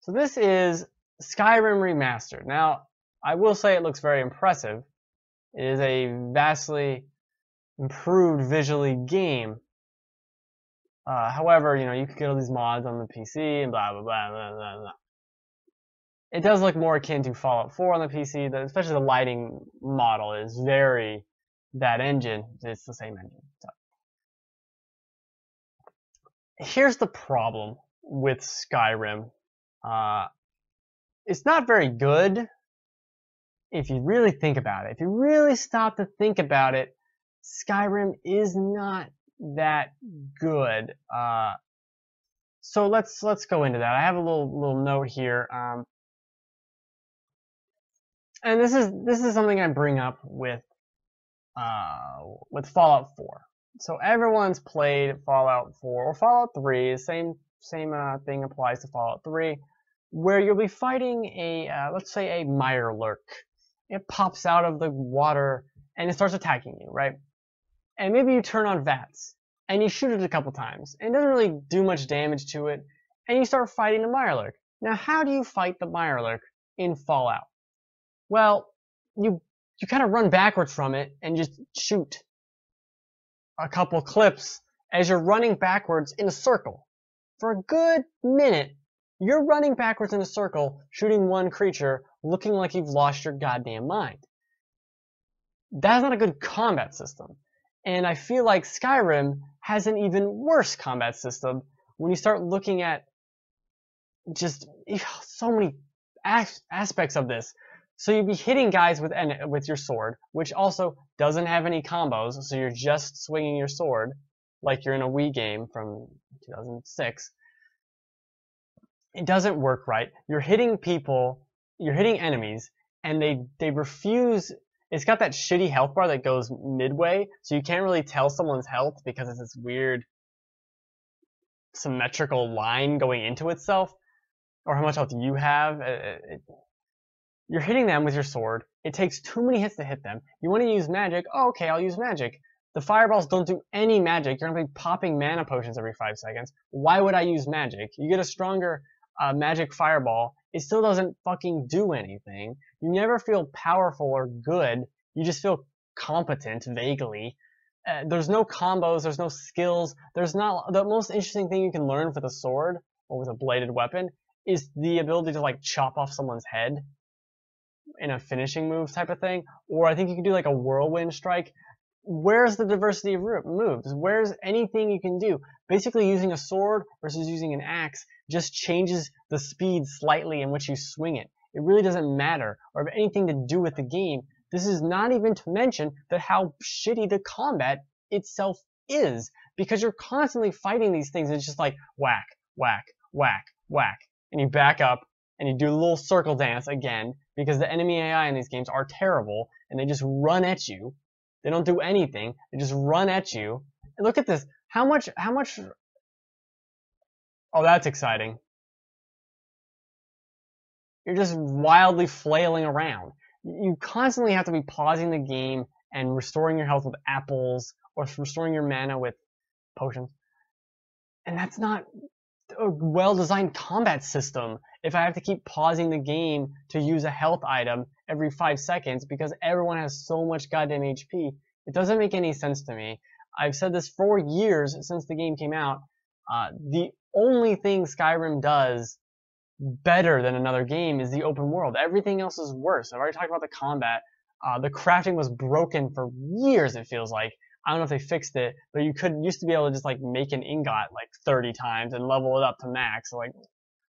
So this is Skyrim Remastered. Now, I will say it looks very impressive. It is a vastly improved visually game. However, you can get all these mods on the PC and blah, blah, blah, blah, blah, blah. It does look more akin to Fallout 4 on the PC, especially the lighting model is very that engine. It's the same engine. So. Here's the problem with Skyrim. It's not very good if you really think about it. If you really stop to think about it, Skyrim is not that good. So let's go into that. I have a little note here. And this is something I bring up with Fallout 4. So everyone's played Fallout 4 or Fallout 3. Same thing applies to Fallout 3, where you'll be fighting let's say a mirelurk. It pops out of the water and it starts attacking you, right? And maybe you turn on VATS and you shoot it a couple times, and it doesn't really do much damage to it, and you start fighting the mirelurk. Now, how do you fight the mirelurk in Fallout? Well, you kind of run backwards from it and just shoot a couple clips as you're running backwards in a circle. For a good minute, you're running backwards in a circle, shooting one creature, looking like you've lost your goddamn mind. That's not a good combat system. And I feel like Skyrim has an even worse combat system when you start looking at just so many aspects of this. So you'd be hitting guys with your sword, which also doesn't have any combos, so you're just swinging your sword like you're in a Wii game from 2006. It doesn't work right. You're hitting people, you're hitting enemies, and they refuse. It's got that shitty health bar that goes midway, so you can't really tell someone's health because it's this weird symmetrical line going into itself, or how much health you have. You're hitting them with your sword. It takes too many hits to hit them. You want to use magic? Oh, okay, I'll use magic. The fireballs don't do any magic. You're going to be popping mana potions every 5 seconds. Why would I use magic? You get a stronger magic fireball. It still doesn't fucking do anything. You never feel powerful or good. You just feel competent, vaguely. There's no combos. There's no skills. There's not. The most interesting thing you can learn with a sword or with a bladed weapon is the ability to like chop off someone's head in a finishing move type of thing, or I think you can do like a whirlwind strike. Where's the diversity of moves? Where's anything you can do? Basically, using a sword versus using an axe just changes the speed slightly in which you swing it. It really doesn't matter or have anything to do with the game. This is not even to mention that how shitty the combat itself is, because you're constantly fighting these things. It's just like whack, whack, whack, whack, and you back up and you do a little circle dance again, because the enemy AI in these games are terrible and they just run at you. They don't do anything. They just run at you. And look at this. How much? Oh, that's exciting. You're just wildly flailing around. You constantly have to be pausing the game and restoring your health with apples or restoring your mana with potions. And that's not a well-designed combat system if I have to keep pausing the game to use a health item every 5 seconds because everyone has so much goddamn HP. It doesn't make any sense to me. I've said this for years since the game came out. The only thing Skyrim does better than another game is the open world. Everything else is worse. I've already talked about the combat. The crafting was broken for years, it feels like. I don't know if they fixed it, but you used to be able to just like make an ingot like 30 times and level it up to max. So, like,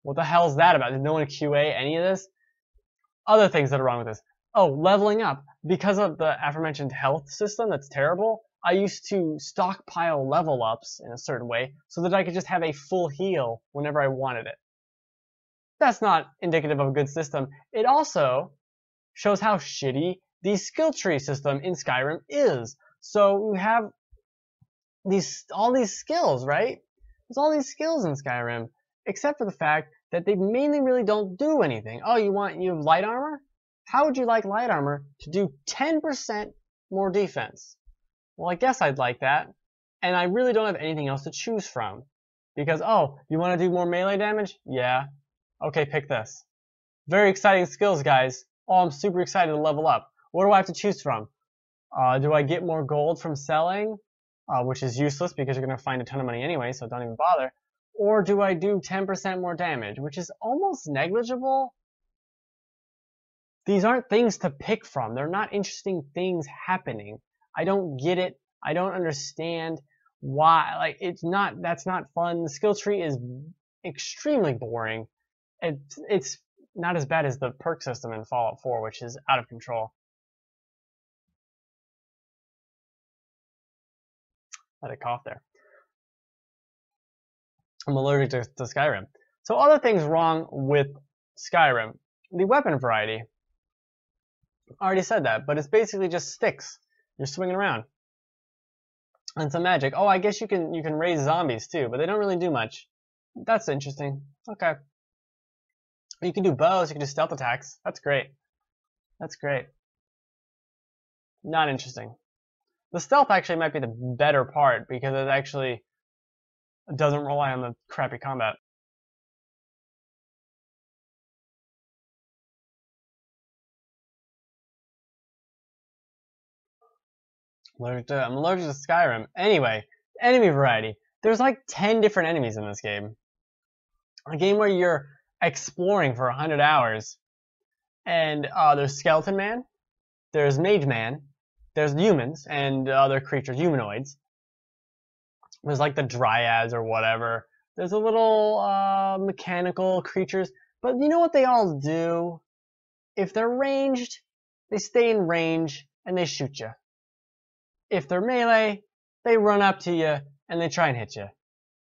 what the hell is that about? Did no one QA any of this? Other things that are wrong with this. Oh, leveling up. Because of the aforementioned health system that's terrible, I used to stockpile level ups in a certain way so that I could just have a full heal whenever I wanted it. That's not indicative of a good system. It also shows how shitty the skill tree system in Skyrim is. So you have all these skills, right? There's all these skills in Skyrim, except for the fact that they mainly really don't do anything. Oh, you have light armor? How would you like light armor to do 10% more defense? Well, I guess I'd like that. And I really don't have anything else to choose from. Because, oh, you want to do more melee damage? Yeah. Okay, pick this. Very exciting skills, guys. Oh, I'm super excited to level up. What do I have to choose from? Do I get more gold from selling? Which is useless because you're going to find a ton of money anyway, so don't even bother. Or do I do 10% more damage, which is almost negligible? These aren't things to pick from. They're not interesting things happening. I don't get it. I don't understand why. Like, that's not fun. The skill tree is extremely boring. It's not as bad as the perk system in Fallout 4, which is out of control. Let it cough there. I'm allergic to Skyrim. So other things wrong with Skyrim. The weapon variety. I already said that, but it's basically just sticks. You're swinging around. And some magic. Oh, I guess you can raise zombies too, but they don't really do much. That's interesting. Okay. You can do bows, you can do stealth attacks. That's great. That's great. Not interesting. The stealth actually might be the better part because it actually doesn't rely on the crappy combat. I'm allergic to Skyrim. Anyway, enemy variety. There's like 10 different enemies in this game. A game where you're exploring for 100 hours. And there's Skeleton Man, there's Mage Man, there's humans and other creatures, humanoids. There's like the dryads or whatever. There's a little mechanical creatures. But you know what they all do? If they're ranged, they stay in range and they shoot you. If they're melee, they run up to you and they try and hit you.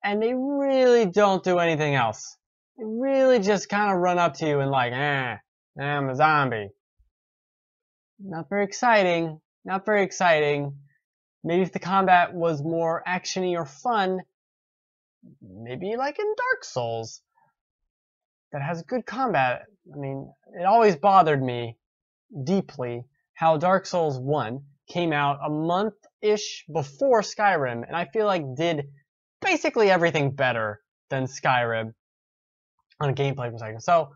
And they really don't do anything else. They really just kind of run up to you and like, I'm a zombie. Not very exciting. Not very exciting. Maybe if the combat was more actiony or fun, maybe like in Dark Souls, that has good combat. I mean, it always bothered me deeply how Dark Souls 1 came out a month-ish before Skyrim, and I feel like did basically everything better than Skyrim on a gameplay perspective. So,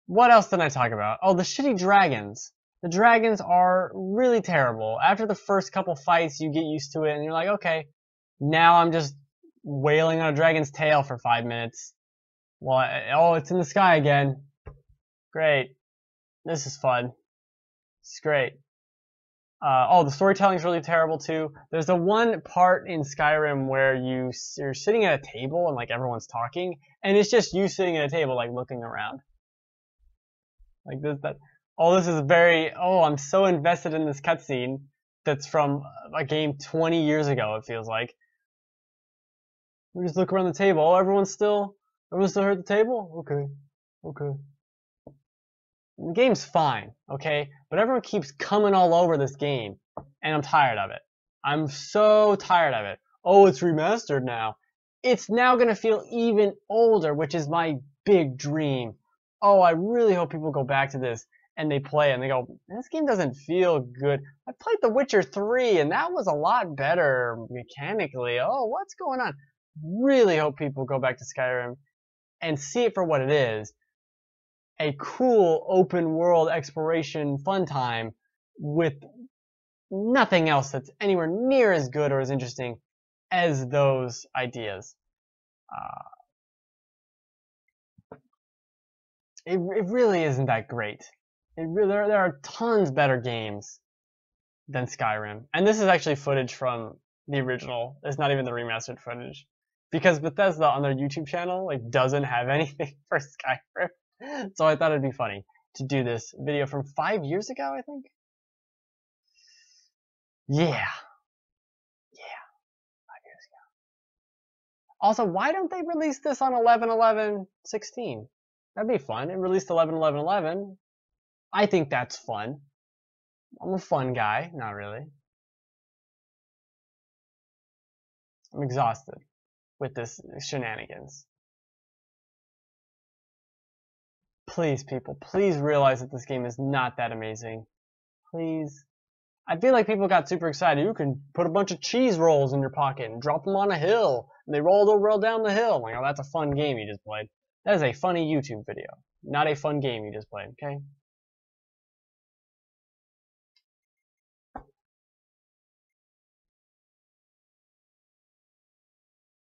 what else did I talk about? Oh, the shitty dragons. The dragons are really terrible. After the first couple fights, you get used to it, and you're like, okay, now I'm just wailing on a dragon's tail for 5 minutes. Well, oh, it's in the sky again. Great. This is fun. It's great. Oh, the storytelling's really terrible too. There's the one part in Skyrim where you're sitting at a table and like everyone's talking, and it's just you sitting at a table like looking around. Like this, this is very. Oh, I'm so invested in this cutscene that's from a game 20 years ago. It feels like. We just look around the table. Oh, everyone's still here at the table. Okay. The game's fine, okay? But everyone keeps coming all over this game, and I'm tired of it. I'm so tired of it. Oh, it's remastered now. It's now gonna feel even older, which is my big dream. Oh, I really hope people go back to this and they play it and they go, this game doesn't feel good. I played The Witcher 3 and that was a lot better mechanically. Oh, what's going on? Really hope people go back to Skyrim and see it for what it is. A cool open world exploration fun time with nothing else that's anywhere near as good or as interesting as those ideas. It really isn't that great. There are tons better games than Skyrim. And this is actually footage from the original. It's not even the remastered footage. Because Bethesda on their YouTube channel doesn't have anything for Skyrim. So I thought it'd be funny to do this video from 5 years ago, I think. Yeah. 5 years ago. Also, why don't they release this on 11/11/16? That'd be fun. It released 11/11/11. I think that's fun. I'm a fun guy. Not really. I'm exhausted with this shenanigans. Please, people, please realize that this game is not that amazing. Please. I feel like people got super excited. You can put a bunch of cheese rolls in your pocket and drop them on a hill, and they roll down the hill. I'm like, oh, that's a fun game you just played. That is a funny YouTube video, not a fun game you just played, okay?